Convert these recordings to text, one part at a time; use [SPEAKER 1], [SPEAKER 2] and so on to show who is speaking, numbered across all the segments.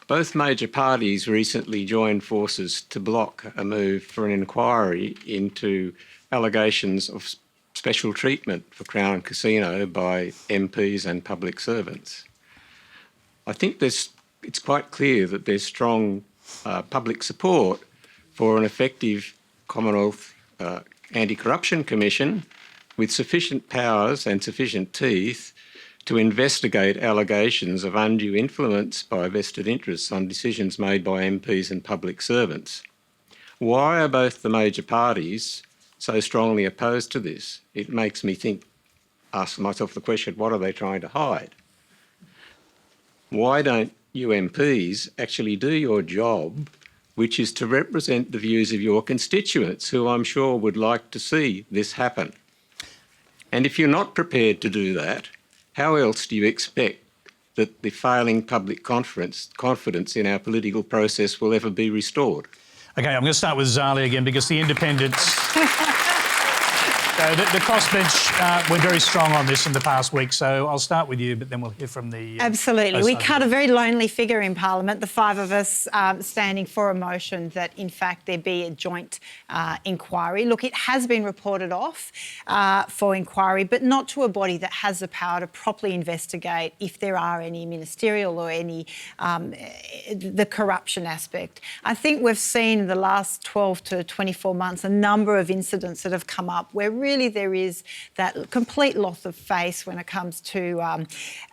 [SPEAKER 1] Both major parties recently joined forces to block a move for an inquiry into allegations of special treatment for Crown Casino by MPs and public servants. I think it's quite clear that there's strong public support for an effective Commonwealth Anti-Corruption Commission with sufficient powers and sufficient teeth to investigate allegations of undue influence by vested interests on decisions made by MPs and public servants. Why are both the major parties so strongly opposed to this? It makes me ask myself the question, what are they trying to hide? Why don't you MPs actually do your job, which is to represent the views of your constituents, who I'm sure would like to see this happen? And if you're not prepared to do that, how else do you expect that the failing public confidence in our political process will ever be restored?
[SPEAKER 2] OK, I'm going to start with Zali again, because the independents... the crossbench were very strong on this in the past week, so I'll start with you, but then we'll hear from the...
[SPEAKER 3] Absolutely. We cut a very lonely figure in Parliament, the five of us standing for a motion that, in fact, there be a joint inquiry. Look, it has been reported off for inquiry, but not to a body that has the power to properly investigate if there are any ministerial or any the corruption aspect. I think we've seen in the last 12 to 24 months a number of incidents that have come up where really there is that complete loss of face when it comes to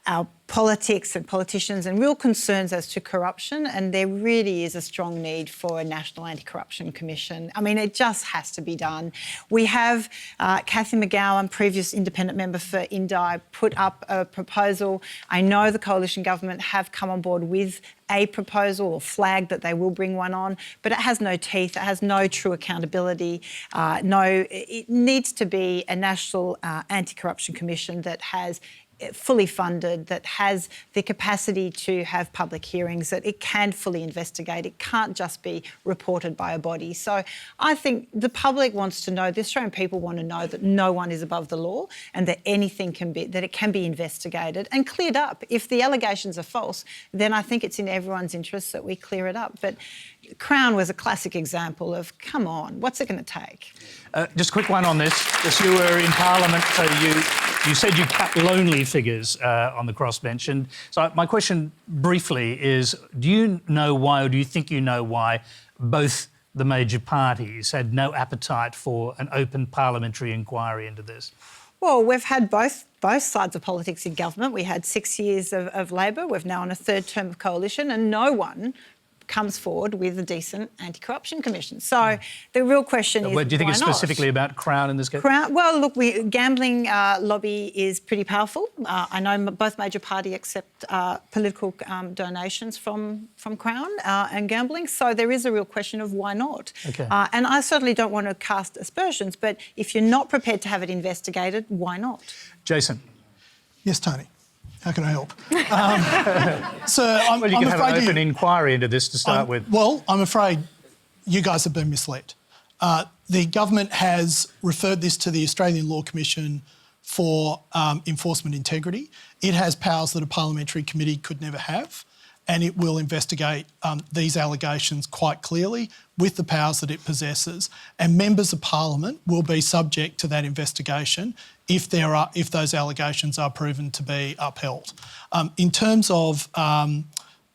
[SPEAKER 3] our politics and politicians and real concerns as to corruption, and there really is a strong need for a National Anti-Corruption Commission. I mean, it just has to be done. We have Cathy McGowan, previous independent member for Indi, put up a proposal. I know the coalition government have come on board with a proposal or flagged that they will bring one on, but it has no teeth, it has no true accountability. It needs to be a National Anti-Corruption Commission that has fully funded, that has the capacity to have public hearings, that it can fully investigate. It can't just be reported by a body. So I think the public wants to know, the Australian people want to know that no one is above the law and that anything can be, that it can be investigated and cleared up. If the allegations are false, then I think it's in everyone's interest that we clear it up. But Crown was a classic example of, come on, what's it going to take?
[SPEAKER 2] Just a quick one on this. Because you were in Parliament, so you said you cut lonely figures on the crossbench. And so my question briefly is, do you know why, or do you think you know why, both the major parties had no appetite for an open parliamentary inquiry into this?
[SPEAKER 3] Well, we've had both sides of politics in government. We had 6 years of Labor. We're now on a third term of coalition, and no one comes forward with a decent anti-corruption commission. So the real question is,
[SPEAKER 2] do you think it's specifically about Crown in this case?
[SPEAKER 3] Crown, well, look, gambling lobby is pretty powerful. I know both major parties accept political donations from Crown and gambling. So there is a real question of why not.
[SPEAKER 2] Okay.
[SPEAKER 3] And I certainly don't want to cast aspersions, but if you're not prepared to have it investigated, why not?
[SPEAKER 2] Jason.
[SPEAKER 4] Yes, Tony. How can I help?
[SPEAKER 2] Well, you can have an open inquiry into this to start with.
[SPEAKER 4] Well, I'm afraid you guys have been misled. The government has referred this to the Australian Law Commission for enforcement integrity. It has powers that a parliamentary committee could never have, and it will investigate these allegations quite clearly with the powers that it possesses, and members of parliament will be subject to that investigation if those allegations are proven to be upheld. In terms of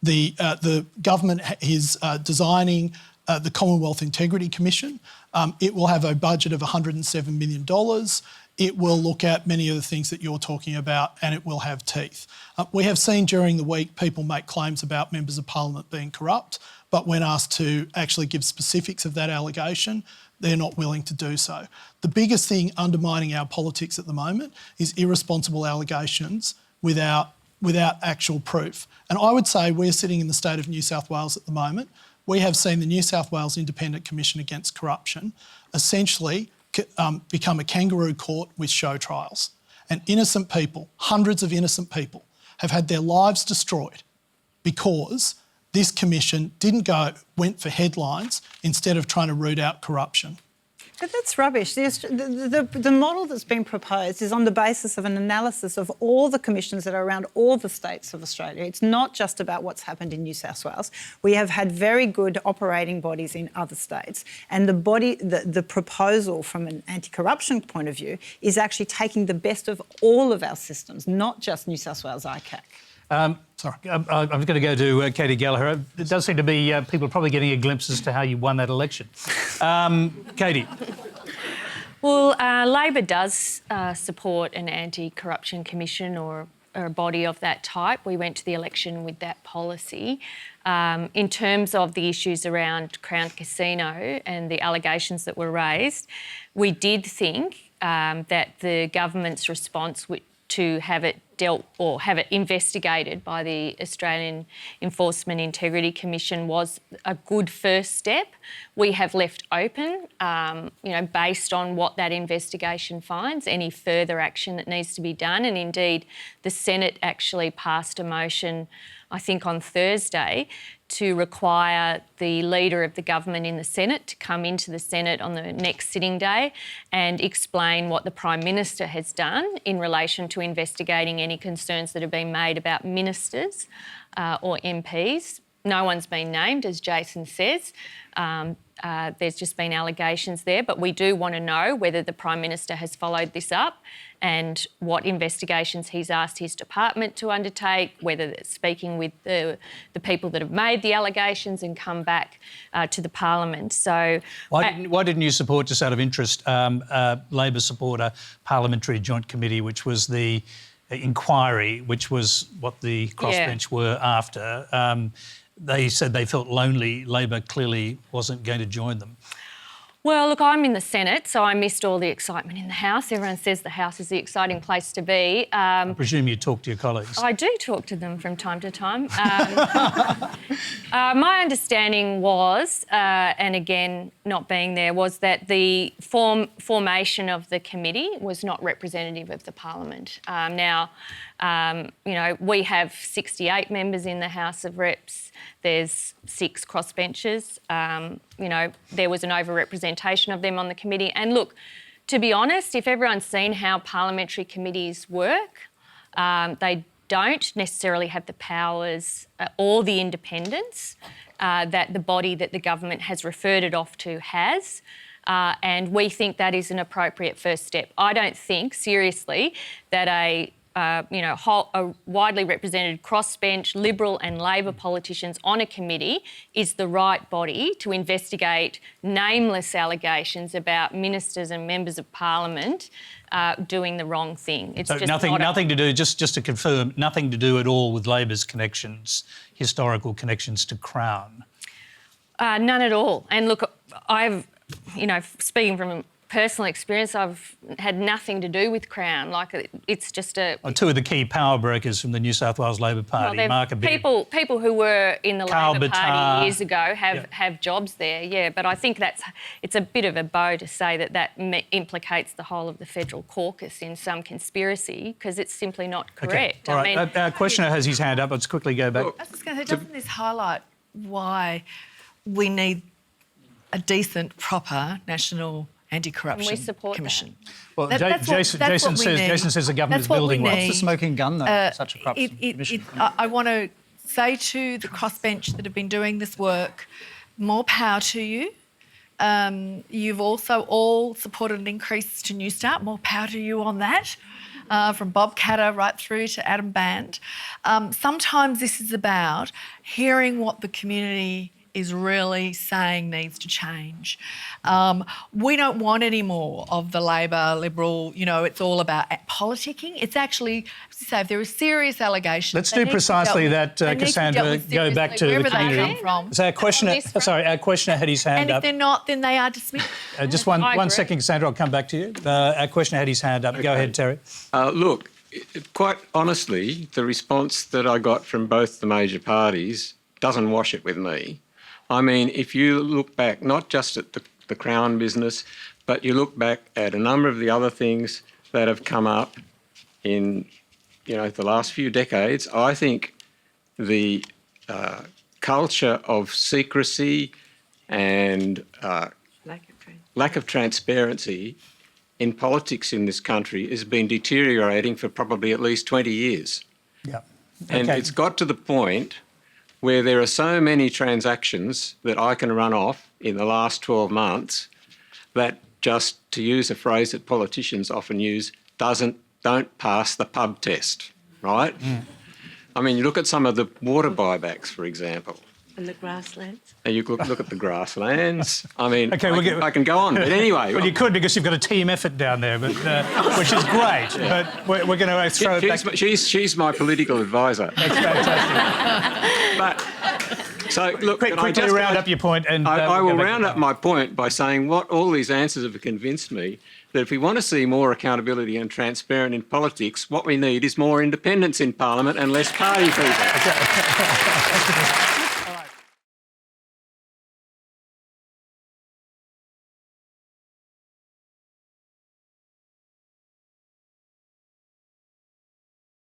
[SPEAKER 4] the government is designing the Commonwealth Integrity Commission. It will have a budget of $107 million. It will look at many of the things that you're talking about, and it will have teeth. We have seen during the week people make claims about members of parliament being corrupt, but when asked to actually give specifics of that allegation, they're not willing to do so. The biggest thing undermining our politics at the moment is irresponsible allegations without actual proof. And I would say we're sitting in the state of New South Wales at the moment. We have seen the New South Wales Independent Commission Against Corruption essentially become a kangaroo court with show trials. And innocent people, hundreds of innocent people, have had their lives destroyed because this commission went for headlines instead of trying to root out corruption.
[SPEAKER 3] But that's rubbish. The model that's been proposed is on the basis of an analysis of all the commissions that are around all the states of Australia. It's not just about what's happened in New South Wales. We have had very good operating bodies in other states, and the proposal from an anti-corruption point of view is actually taking the best of all of our systems, not just New South Wales ICAC.
[SPEAKER 2] Sorry, I'm going to go to Katie Gallagher. It does seem to be people probably getting a glimpse as to how you won that election. Katie.
[SPEAKER 5] Well, Labor does support an anti-corruption commission or a body of that type. We went to the election with that policy. In terms of the issues around Crown Casino and the allegations that were raised, we did think that the government's response to have it dealt or have it investigated by the Australian Enforcement Integrity Commission was a good first step. We have left open, based on what that investigation finds, any further action that needs to be done. And indeed, the Senate actually passed a motion, I think on Thursday, to require the Leader of the government in the Senate to come into the Senate on the next sitting day and explain what the Prime Minister has done in relation to investigating any concerns that have been made about ministers or MPs. No one's been named, as Jason says. There's just been allegations there, but we do want to know whether the Prime Minister has followed this up and what investigations he's asked his department to undertake, whether it's speaking with the people that have made the allegations and come back to the Parliament. So,
[SPEAKER 2] why didn't you support, just out of interest, Labor support a parliamentary joint committee, which was the inquiry, which was what the crossbench were after? They said they felt lonely. Labor clearly wasn't going to join them.
[SPEAKER 5] Well, look, I'm in the Senate, so I missed all the excitement in the House. Everyone says the House is the exciting place to be.
[SPEAKER 2] I presume you talk to your colleagues.
[SPEAKER 5] I do talk to them from time to time. My understanding was, and again, not being there, was that the formation of the committee was not representative of the Parliament. We have 68 members in the House of Reps. There's 6 crossbenchers. There was an overrepresentation of them on the committee. And look, to be honest, if everyone's seen how parliamentary committees work, they don't necessarily have the powers or the independence that the body that the government has referred it off to has. And we think that is an appropriate first step. I don't think, seriously, that a widely represented crossbench Liberal and Labor politicians on a committee is the right body to investigate nameless allegations about ministers and members of Parliament doing the wrong thing. It's
[SPEAKER 2] so
[SPEAKER 5] just
[SPEAKER 2] nothing to do, just to confirm, nothing to do at all with Labor's connections, historical connections to Crown?
[SPEAKER 5] None at all. And look, speaking from personal experience, I've had nothing to do with Crown. Like, it's just
[SPEAKER 2] two of the key power brokers from the New South Wales Labor Party, Mark
[SPEAKER 5] people who were in the Labor Party years ago have jobs there, yeah. But I think it's a bit of a bow to say that implicates the whole of the federal caucus in some conspiracy, because it's simply not correct.
[SPEAKER 2] Okay. All right. Our questioner has his hand up. Let's quickly go back.
[SPEAKER 6] I was just going to say, doesn't this highlight why we need a decent, proper National AntiCorruption Commission?
[SPEAKER 2] Well, Jason says the government is building one.
[SPEAKER 7] What's the smoking gun, though? Such a corruption commission.
[SPEAKER 6] I want to say to the crossbench that have been doing this work, more power to you. You've also all supported an increase to New Start. More power to you on that. From Bob Catter right through to Adam Band. Sometimes this is about hearing what the community is really saying needs to change. We don't want any more of the Labor, Liberal, it's all about politicking. It's actually, say, if there are serious allegations...
[SPEAKER 2] Let's do precisely that, Cassandra, go back to the community. So our questioner had his hand up.
[SPEAKER 6] And if they're not, then they are dismissed.
[SPEAKER 2] Just one second, Cassandra, I'll come back to you. Our questioner had his hand up. Okay. Go ahead, Terry.
[SPEAKER 1] Look, quite honestly, the response that I got from both the major parties doesn't wash it with me. I mean, if you look back, not just at the Crown business, but you look back at a number of the other things that have come up in, the last few decades, I think the lack of transparency in politics in this country has been deteriorating for probably at least 20 years.
[SPEAKER 2] Yeah.
[SPEAKER 1] And it's got to the point where there are so many transactions that I can run off in the last 12 months that, just to use a phrase that politicians often use, don't pass the pub test, right? I mean, you look at some of the water buybacks, for example.
[SPEAKER 8] And the grasslands.
[SPEAKER 1] And you look at the grasslands. I mean,
[SPEAKER 2] Okay,
[SPEAKER 1] I can go on, but anyway.
[SPEAKER 2] Well, you could, because you've got a team effort down there, but, which is great. But we're going to throw it back.
[SPEAKER 1] She's my political advisor.
[SPEAKER 2] That's fantastic.
[SPEAKER 1] But, so, look...
[SPEAKER 2] Quickly round up your point. And
[SPEAKER 1] I
[SPEAKER 2] we'll
[SPEAKER 1] will
[SPEAKER 2] go back
[SPEAKER 1] round
[SPEAKER 2] to
[SPEAKER 1] up my point by saying what all these answers have convinced me, that if we want to see more accountability and transparent in politics, what we need is more independence in Parliament and less party people.